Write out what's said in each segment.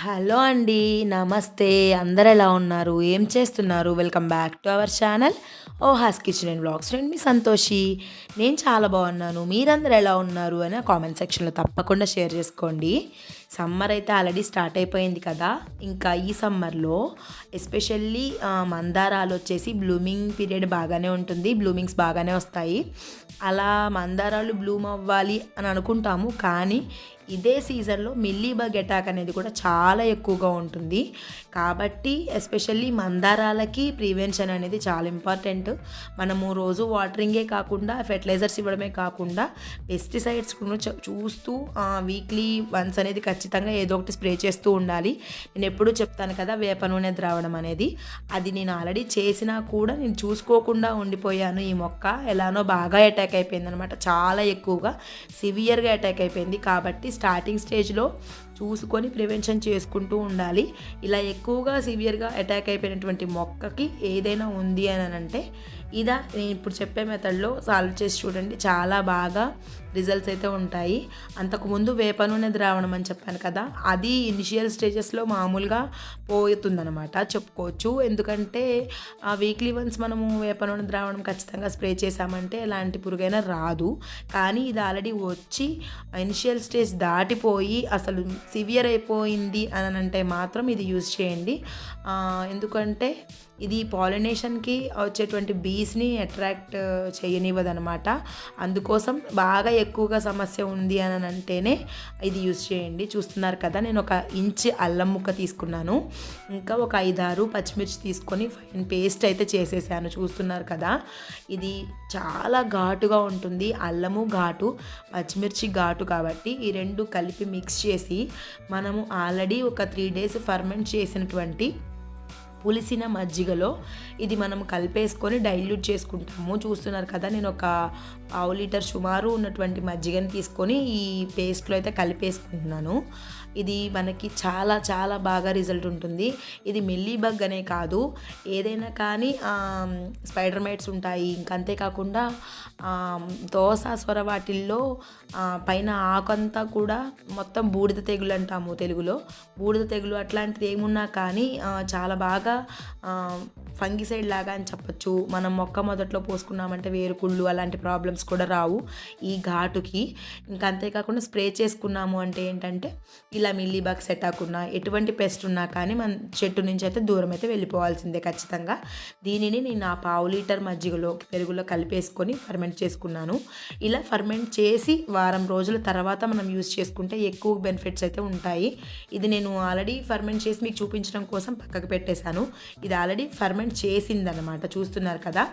Hello అండి. నమస్తే. అందరూ ఎలా ఉన్నారు? ఏం చేస్తున్నారు? Welcome back to our channel ఓహాస్ కిచెన్ అండ్ వ్లాగ్స్. నేను మీ సంతోషి. నేను చాలా బాగున్నాను. మీరందరూ ఎలా ఉన్నారు అని కామెంట్ సెక్షన్లో తప్పకుండా షేర్ చేసుకోండి. సమ్మర్ అయితే ఆల్రెడీ స్టార్ట్ అయిపోయింది కదా. ఇంకా ఈ సమ్మర్లో ఎస్పెషల్లీ మందారాలు వచ్చేసి బ్లూమింగ్ పీరియడ్ బాగానే ఉంటుంది. బ్లూమింగ్స్ బాగానే వస్తాయి. అలా మందారాలు బ్లూమ్ అవ్వాలి అని అనుకుంటాము, కానీ ఇదే సీజన్లో మిల్లీ బగ్ అటాక్ అనేది కూడా చాలా ఎక్కువగా ఉంటుంది. కాబట్టి ఎస్పెషల్లీ మందారాలకి ప్రివెన్షన్ అనేది చాలా ఇంపార్టెంట్. మనము రోజు వాటరింగే కాకుండా ఫెర్టిలైజర్స్ ఇవ్వడమే కాకుండా పెస్టిసైడ్స్ కూడా చూస్తూ వీక్లీ వన్స్ అనేది ఖచ్చితంగా ఏదో ఒకటి స్ప్రే చేస్తూ ఉండాలి. నేను ఎప్పుడూ చెప్తాను కదా, వేప నూనె ద్రావణం అనేది. అది నేను ఆల్రెడీ చేసినా కూడా నేను చూసుకోకుండా ఉండిపోయాను. ఈ మొక్క ఎలానో బాగా అటాక్ అయిపోయింది అనమాట. చాలా ఎక్కువగా సివియర్గా అటాక్ అయిపోయింది. కాబట్టి స్టార్టింగ్ స్టేజ్లో చూసుకొని ప్రివెన్షన్ చేసుకుంటూ ఉండాలి. ఇలా ఎక్కువగా సివియర్గా అటాక్ అయిపోయినటువంటి మొక్కకి ఏదైనా ఉంది అని అంటే నేను ఇప్పుడు చెప్పే మెథడ్లో సాల్వ్ చేసి చూడండి, చాలా బాగా రిజల్ట్స్ అయితే ఉంటాయి. అంతకుముందు వేప నూనె ద్రావణం అని చెప్పాను కదా, అది ఇనిషియల్ స్టేజెస్లో మామూలుగా పోతుందన్నమాట చెప్పుకోవచ్చు. ఎందుకంటే వీక్లీ వన్స్ మనము వేప నూనె ద్రావణం ఖచ్చితంగా స్ప్రే చేసామంటే ఎలాంటి పురుగైనా రాదు. కానీ ఇది ఆల్రెడీ వచ్చి ఇనిషియల్ స్టేజ్ దాటిపోయి అసలు సివియర్ అయిపోయింది అని అంటే మాత్రం ఇది యూజ్ చేయండి. ఎందుకంటే ఇది పాలినేషన్కి వచ్చేటువంటి బీస్ని అట్రాక్ట్ చేయనివ్వదనమాట. అందుకోసం బాగా ఎక్కువగా సమస్య ఉంది అని అంటేనే ఇది యూజ్ చేయండి. చూస్తున్నారు కదా, నేను ఒక ఇంచ్ అల్లం ముక్క తీసుకున్నాను. ఇంకా ఒక 5-6 పచ్చిమిర్చి తీసుకొని ఫైన్ పేస్ట్ అయితే చేసేసాను. చూస్తున్నారు కదా, ఇది చాలా ఘాటుగా ఉంటుంది. అల్లము ఘాటు, పచ్చిమిర్చి ఘాటు. కాబట్టి ఈ రెండు కలిపి మిక్స్ చేసి మనము ఆల్రెడీ ఒక 3 days ఫర్మెంట్ చేసినటువంటి పులిసిన మజ్జిగలో ఇది మనం కలిపేసుకొని డైల్యూట్ చేసుకుంటాము. చూస్తున్నారు కదా, నేను ఒక 1/2 లీటర్ సుమారు ఉన్నటువంటి మజ్జిగని తీసుకొని ఈ పేస్ట్లో అయితే కలిపేసుకుంటున్నాను. ఇది మనకి చాలా చాలా బాగా రిజల్ట్ ఉంటుంది. ఇది మిల్లీ బగ్ అనే కాదు, ఏదైనా కానీ స్పైడర్ మైట్స్ ఉంటాయి. ఇంకా అంతేకాకుండా దోస వాటిల్లో పైన ఆకంతా కూడా మొత్తం బూడిద తెగులు అంటాము తెలుగులో. బూడిద తెగులు అట్లాంటిది ఏమున్నా కానీ చాలా బాగా ఫంగిసైడ్ లాగా అని చెప్పచ్చు. మనం మొక్క మొదట్లో పోసుకున్నామంటే వేరుకుళ్ళు అలాంటి ప్రాబ్లమ్స్ కూడా రావు ఈ ఘాటుకి. ఇంకా అంతేకాకుండా స్ప్రే చేసుకున్నాము అంటే ఏంటంటే ఇలా మిల్లీ బగ్స్ అటాక్ ఉన్నా ఎటువంటి పెస్ట్ ఉన్నా కానీ మన చెట్టు నుంచి అయితే దూరం అయితే వెళ్ళిపోవాల్సిందే ఖచ్చితంగా. దీనిని నేను 1/2 లీటర్ మజ్జిగలో పెరుగులో కలిపేసుకొని ఫర్మెంట్ చేసుకున్నాను. ఇలా ఫర్మెంట్ చేసి వారం రోజుల తర్వాత మనం యూజ్ చేసుకుంటే ఎక్కువ బెనిఫిట్స్ అయితే ఉంటాయి. ఇది నేను ఆల్రెడీ ఫర్మెంట్ చేసి మీకు చూపించడం కోసం పక్కకు పెట్టేశాను. ఇది ఆల్రెడీ ఫర్మెంట్ చేసిందనమాట. చూస్తున్నారు కదా,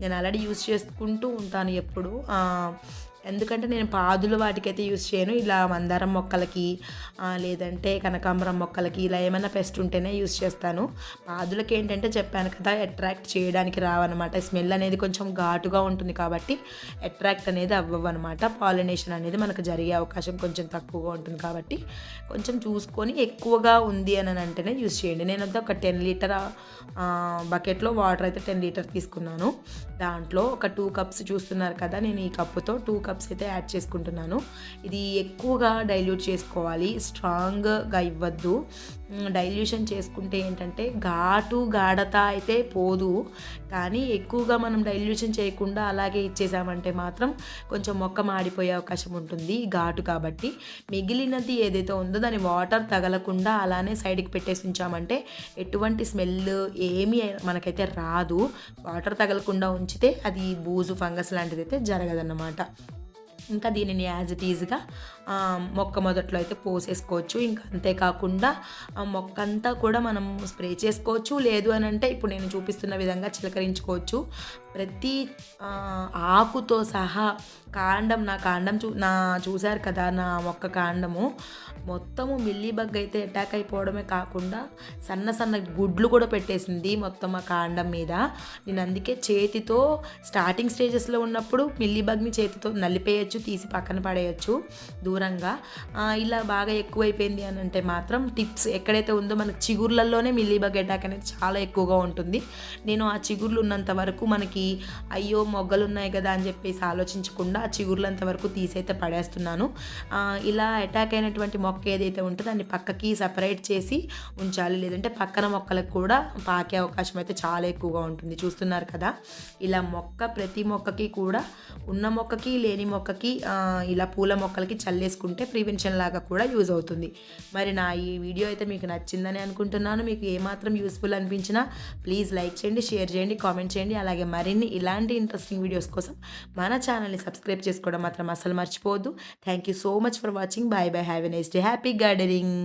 నేను ఆల్రెడీ యూజ్ చేసుకుంటూ ఉంటాను ఎప్పుడు. ఎందుకంటే నేను పాదులు వాటికైతే యూజ్ చేయను. ఇలా మందారం మొక్కలకి లేదంటే కనకాంబరం మొక్కలకి ఇలా ఏమైనా పెస్ట్ ఉంటేనే యూజ్ చేస్తాను. పాదులకి ఏంటంటే చెప్పాను కదా, అట్రాక్ట్ చేయడానికి రావన్నమాట. స్మెల్ అనేది కొంచెం ఘాటుగా ఉంటుంది కాబట్టి అట్రాక్ట్ అనేది అవ్వవన్నమాట. పాలినేషన్ అనేది మనకు జరిగే అవకాశం కొంచెం తక్కువగా ఉంటుంది. కాబట్టి కొంచెం చూసుకొని ఎక్కువగా ఉంది అని అంటేనే యూజ్ చేయండి. నేను ఒక 10 లీటర్ బకెట్లో వాటర్ అయితే 10 లీటర్ తీసుకున్నాను. దాంట్లో ఒక 2 కప్స్ చూస్తున్నారు కదా, నేను ఈ కప్పుతో 2 కప్స్ అయితే యాడ్ చేసుకుంటున్నాను. ఇది ఎక్కువగా డైల్యూట్ చేసుకోవాలి, స్ట్రాంగ్గా ఇవ్వద్దు. డైల్యూషన్ చేసుకుంటే ఏంటంటే గాఢత అయితే పోదు, కానీ ఎక్కువగా మనం డైల్యూషన్ చేయకుండా అలాగే ఇచ్చేసామంటే మాత్రం కొంచెం మొక్క మాడిపోయే అవకాశం ఉంటుంది ఘాటు. కాబట్టి మిగిలినది ఏదైతే ఉందో దాని వాటర్ తగలకుండా అలానే సైడ్కి పెట్టేసి ఉంచామంటే ఎటువంటి స్మెల్ ఏమీ మనకైతే రాదు. వాటర్ తగలకుండా ఉంచితే అది బూజు ఫంగస్ లాంటిది అయితే జరగదన్నమాట. ఇంకా దీనిని యాజ్ ఇట్ ఈజ్గా మొక్క మొదట్లో అయితే పోసేసుకోవచ్చు. ఇంకా అంతేకాకుండా మొక్క అంతా కూడా మనం స్ప్రే చేసుకోవచ్చు. లేదు అని అంటే ఇప్పుడు నేను చూపిస్తున్న విధంగా చిలకరించుకోవచ్చు. ప్రతి ఆకుతో సహా నా కాండం చూశారు కదా, నా మొక్క కాండము మొత్తము మిల్లీ బగ్ అయితే అటాక్ అయిపోవడమే కాకుండా సన్న గుడ్లు కూడా పెట్టేసింది మొత్తం ఆ కాండం మీద. నేను అందుకే చేతితో స్టార్టింగ్ స్టేజెస్లో ఉన్నప్పుడు మిల్లీ బగ్ని చేతితో నలిపేయచ్చు, తీసి పక్కన పడేయచ్చు. దూరంగా. ఇలా బాగా ఎక్కువైపోయింది అని అంటే మాత్రం టిప్స్ ఎక్కడైతే ఉందో మనకి చిగుర్లలోనే మిల్లీబగ్ అటాక్ అనేది చాలా ఎక్కువగా ఉంటుంది. నేను ఆ చిగుర్లు ఉన్నంత వరకు మనకి అయ్యో మొగ్గలు ఉన్నాయి కదా అని చెప్పేసి ఆలోచించకుండా ఆ చిగుర్లంత వరకు తీసైతే పడేస్తున్నాను. ఇలా అటాక్ అయినటువంటి మొక్క ఏదైతే ఉంటుందో దాన్ని పక్కకి సపరేట్ చేసి ఉంచాలి, లేదంటే పక్కన మొక్కలకు కూడా పాకే అవకాశం అయితే చాలా ఎక్కువగా ఉంటుంది. చూస్తున్నారు కదా, ఇలా ప్రతి మొక్కకి కూడా ఉన్న మొక్కకి లేని మొక్కకి ఇలా పూల మొక్కలకి చల్లేసుకుంటే ప్రివెన్షన్ లాగా కూడా యూజ్ అవుతుంది. మరి నా ఈ వీడియో అయితే మీకు నచ్చిందని అనుకుంటున్నాను. మీకు ఏమాత్రం యూస్ఫుల్ అనిపించినా ప్లీజ్ లైక్ చేయండి, షేర్ చేయండి, కామెంట్ చేయండి. అలాగే మరిన్ని ఇలాంటి ఇంట్రెస్టింగ్ వీడియోస్ కోసం మన ఛానల్ని సబ్స్క్రైబ్ చేసుకోవడం మాత్రం అసలు మర్చిపోవద్దు. Thank you so much for watching. Bye bye. Have a nice day. Happy gardening.